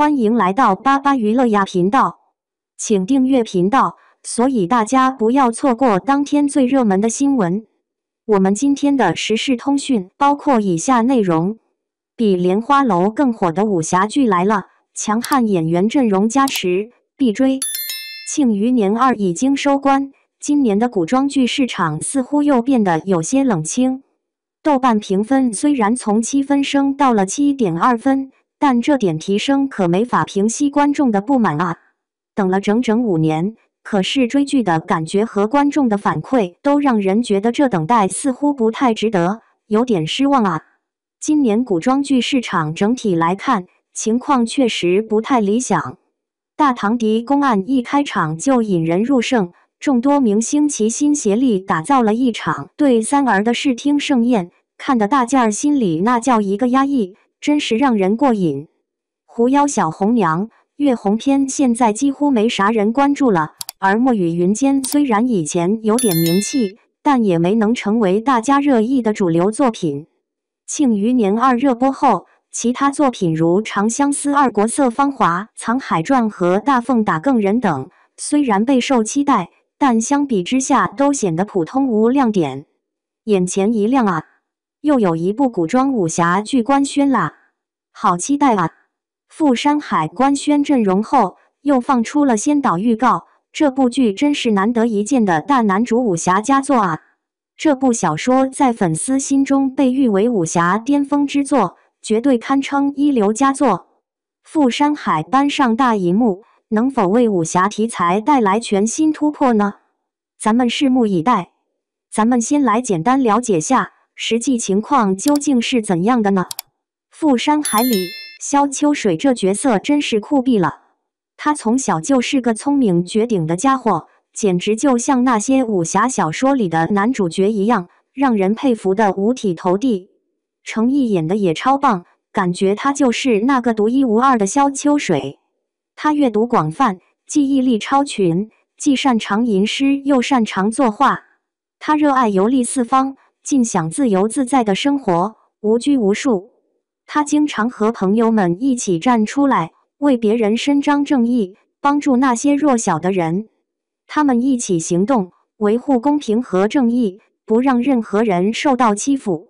欢迎来到巴巴娱乐呀频道，请订阅频道，所以大家不要错过当天最热门的新闻。我们今天的时事通讯包括以下内容：比莲花楼更火的武侠剧来了，强悍演员阵容加持，必追。庆余年2已经收官，今年的古装剧市场似乎又变得有些冷清。豆瓣评分虽然从7分升到了7.2分，但这点提升可没法平息观众的不满啊！等了整整5年，可是追剧的感觉和观众的反馈都让人觉得这等待似乎不太值得，有点失望啊！今年古装剧市场整体来看，情况确实不太理想。大唐狄公案一开场就引人入胜，众多明星齐心协力打造了一场对三儿的视听盛宴，看得大家儿心里那叫一个压抑，真是让人过瘾。狐妖小红娘、月红篇现在几乎没啥人关注了，而墨雨云间虽然以前有点名气，但也没能成为大家热议的主流作品。庆余年2热播后，其他作品如《长相思》《国色芳华》《藏海传》和《大凤打更人》等，虽然备受期待，但相比之下都显得普通无亮点。眼前一亮啊，又有一部古装武侠剧官宣啦，好期待啊！富山海官宣阵容后，又放出了先导预告，这部剧真是难得一见的大男主武侠佳作啊！这部小说在粉丝心中被誉为武侠巅峰之作，绝对堪称一流佳作。富山海搬上大银幕，能否为武侠题材带来全新突破呢？咱们拭目以待。咱们先来简单了解下实际情况究竟是怎样的呢？富山海里，萧秋水这角色真是酷毙了。他从小就是个聪明绝顶的家伙，简直就像那些武侠小说里的男主角一样，让人佩服的五体投地。程毅演的也超棒，感觉他就是那个独一无二的萧秋水。他阅读广泛，记忆力超群，既擅长吟诗又擅长作画。他热爱游历四方，尽享自由自在的生活，无拘无束。他经常和朋友们一起站出来，为别人伸张正义，帮助那些弱小的人。他们一起行动，维护公平和正义，不让任何人受到欺负。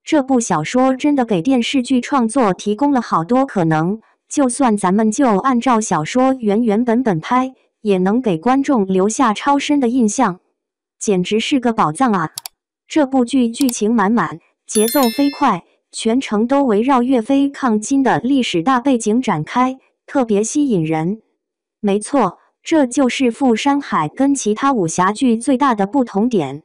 这部小说真的给电视剧创作提供了好多可能，就算咱们就按照小说原本拍，也能给观众留下超深的印象。简直是个宝藏啊！这部剧剧情满满，节奏飞快，全程都围绕岳飞抗金的历史大背景展开，特别吸引人。没错，这就是富山海跟其他武侠剧最大的不同点。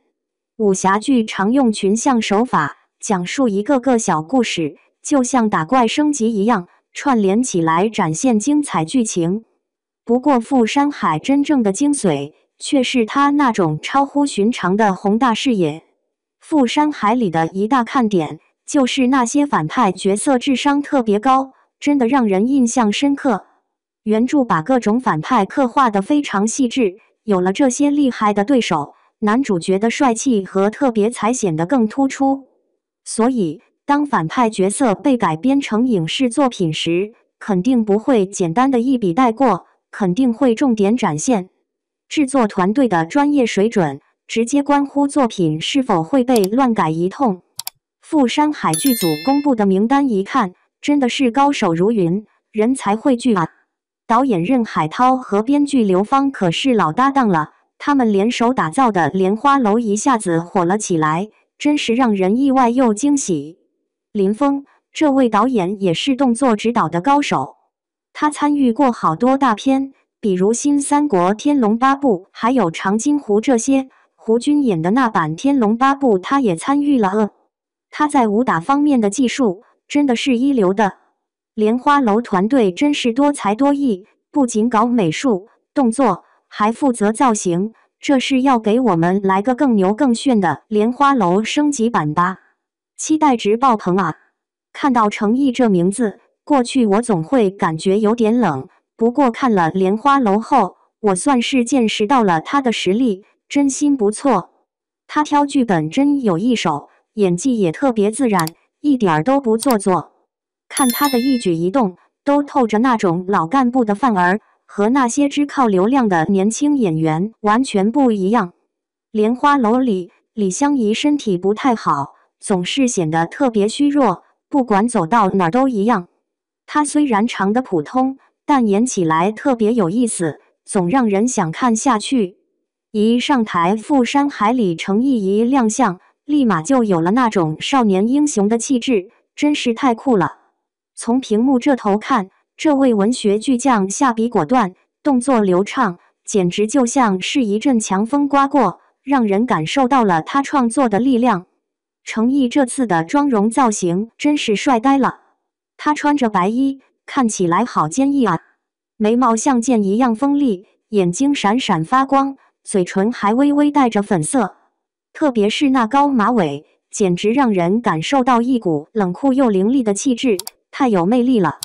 武侠剧常用群像手法，讲述一个个小故事，就像打怪升级一样，串联起来展现精彩剧情。不过富山海真正的精髓却是他那种超乎寻常的宏大视野。富山海里的一大看点就是那些反派角色智商特别高，真的让人印象深刻。原著把各种反派刻画得非常细致，有了这些厉害的对手，男主角的帅气和特别才显得更突出。所以，当反派角色被改编成影视作品时，肯定不会简单的一笔带过，肯定会重点展现制作团队的专业水准，直接关乎作品是否会被乱改一通。富山海剧组公布的名单一看，真的是高手如云，人才汇聚啊！导演任海涛和编剧刘芳可是老搭档了，他们联手打造的莲花楼一下子火了起来，真是让人意外又惊喜。林峰，这位导演也是动作指导的高手，他参与过好多大片，比如新三国、天龙八部，还有长津湖这些。胡军演的那版天龙八部他也参与了。他在武打方面的技术真的是一流的。莲花楼团队真是多才多艺，不仅搞美术、动作，还负责造型，这是要给我们来个更牛更炫的莲花楼升级版吧？期待值爆棚啊！看到程毅这名字，过去我总会感觉有点冷，不过看了莲花楼后，我算是见识到了他的实力，真心不错。他挑剧本真有一手，演技也特别自然，一点儿都不做作。看他的一举一动，都透着那种老干部的范儿，和那些只靠流量的年轻演员完全不一样。莲花楼里，李香怡身体不太好，总是显得特别虚弱，不管走到哪儿都一样。她虽然长得普通，但演起来特别有意思，总让人想看下去。一上台，富山海里程毅一亮相，立马就有了那种少年英雄的气质，真是太酷了。从屏幕这头看，这位文学巨匠下笔果断，动作流畅，简直就像是一阵强风刮过，让人感受到了他创作的力量。程毅这次的妆容造型真是帅呆了，他穿着白衣，看起来好坚毅啊，眉毛像剑一样锋利，眼睛闪闪发光，嘴唇还微微带着粉色，特别是那高马尾，简直让人感受到一股冷酷又凌厉的气质，太有魅力了。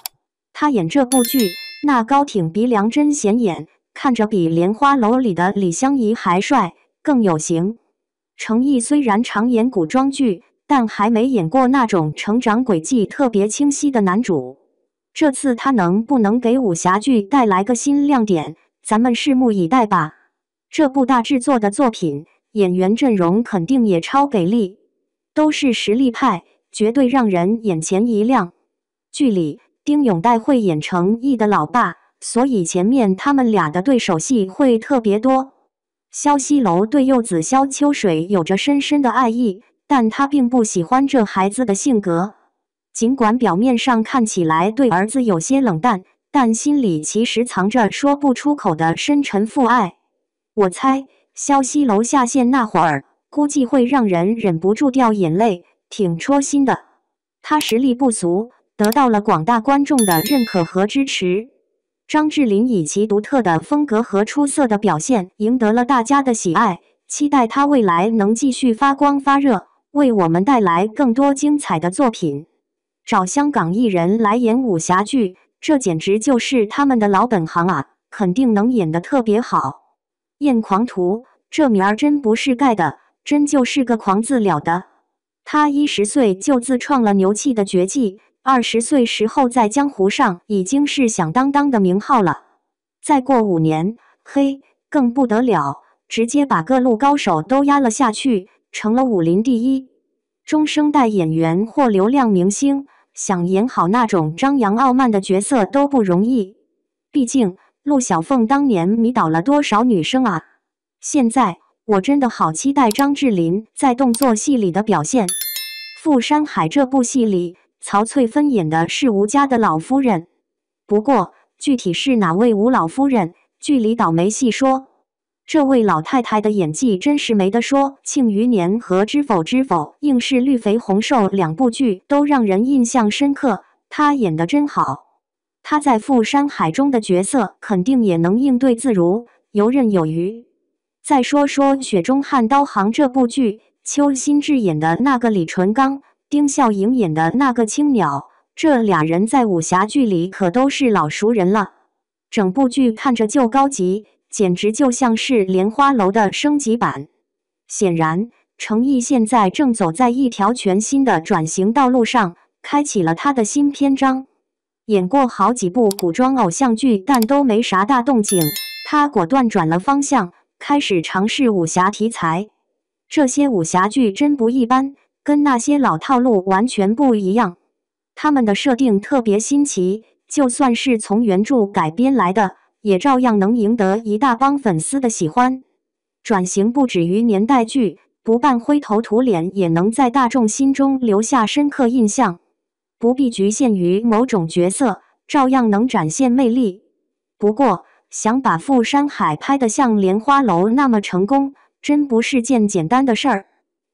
他演这部剧，那高挺鼻梁真显眼，看着比莲花楼里的李香怡还帅，更有型。程毅虽然常演古装剧，但还没演过那种成长轨迹特别清晰的男主。这次他能不能给武侠剧带来个新亮点，咱们拭目以待吧。这部大制作的作品，演员阵容肯定也超给力，都是实力派，绝对让人眼前一亮。剧里，丁永岱会演程毅的老爸，所以前面他们俩的对手戏会特别多。萧西楼对幼子萧秋水有着深深的爱意，但他并不喜欢这孩子的性格。尽管表面上看起来对儿子有些冷淡，但心里其实藏着说不出口的深沉父爱。我猜，萧西楼下线那会儿，估计会让人忍不住掉眼泪，挺戳心的。他实力不俗，得到了广大观众的认可和支持。张智霖以其独特的风格和出色的表现，赢得了大家的喜爱，期待他未来能继续发光发热，为我们带来更多精彩的作品。找香港艺人来演武侠剧，这简直就是他们的老本行啊，肯定能演得特别好。燕狂徒这名儿真不是盖的，真就是个狂字了的。他10岁就自创了牛气的绝技，20岁时候在江湖上已经是响当当的名号了。再过5年，嘿，更不得了，直接把各路高手都压了下去，成了武林第一。中生代演员或流量明星，想演好那种张扬傲慢的角色都不容易。毕竟，陆小凤当年迷倒了多少女生啊！现在我真的好期待张智霖在动作戏里的表现。富山海这部戏里，曹翠芬演的是吴家的老夫人，不过具体是哪位吴老夫人，剧里倒没细说。这位老太太的演技真是没得说，《庆余年》和《知否知否》硬是绿肥红瘦2部剧都让人印象深刻，她演得真好。他在富山海中的角色肯定也能应对自如，游刃有余。再说说《雪中悍刀行》这部剧，邱心志演的那个李淳刚，丁孝颖演的那个青鸟，这俩人在武侠剧里可都是老熟人了。整部剧看着就高级，简直就像是莲花楼的升级版。显然，程毅现在正走在一条全新的转型道路上，开启了他的新篇章。演过好几部古装偶像剧，但都没啥大动静。他果断转了方向，开始尝试武侠题材。这些武侠剧真不一般，跟那些老套路完全不一样。他们的设定特别新奇，就算是从原著改编来的，也照样能赢得一大帮粉丝的喜欢。转型不止于年代剧，不扮灰头土脸也能在大众心中留下深刻印象。不必局限于某种角色，照样能展现魅力。不过，想把富山海拍得像莲花楼那么成功，真不是件简单的事儿。《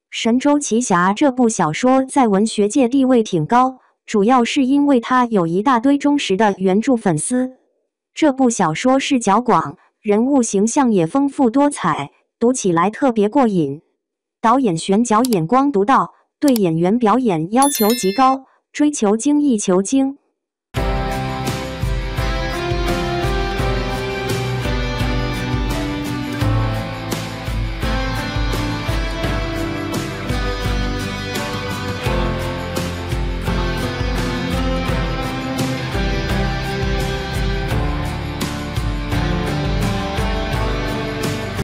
神州奇侠》这部小说在文学界地位挺高，主要是因为它有一大堆忠实的原著粉丝。这部小说视角广，人物形象也丰富多彩，读起来特别过瘾。导演选角眼光独到，对演员表演要求极高，追求精益求精。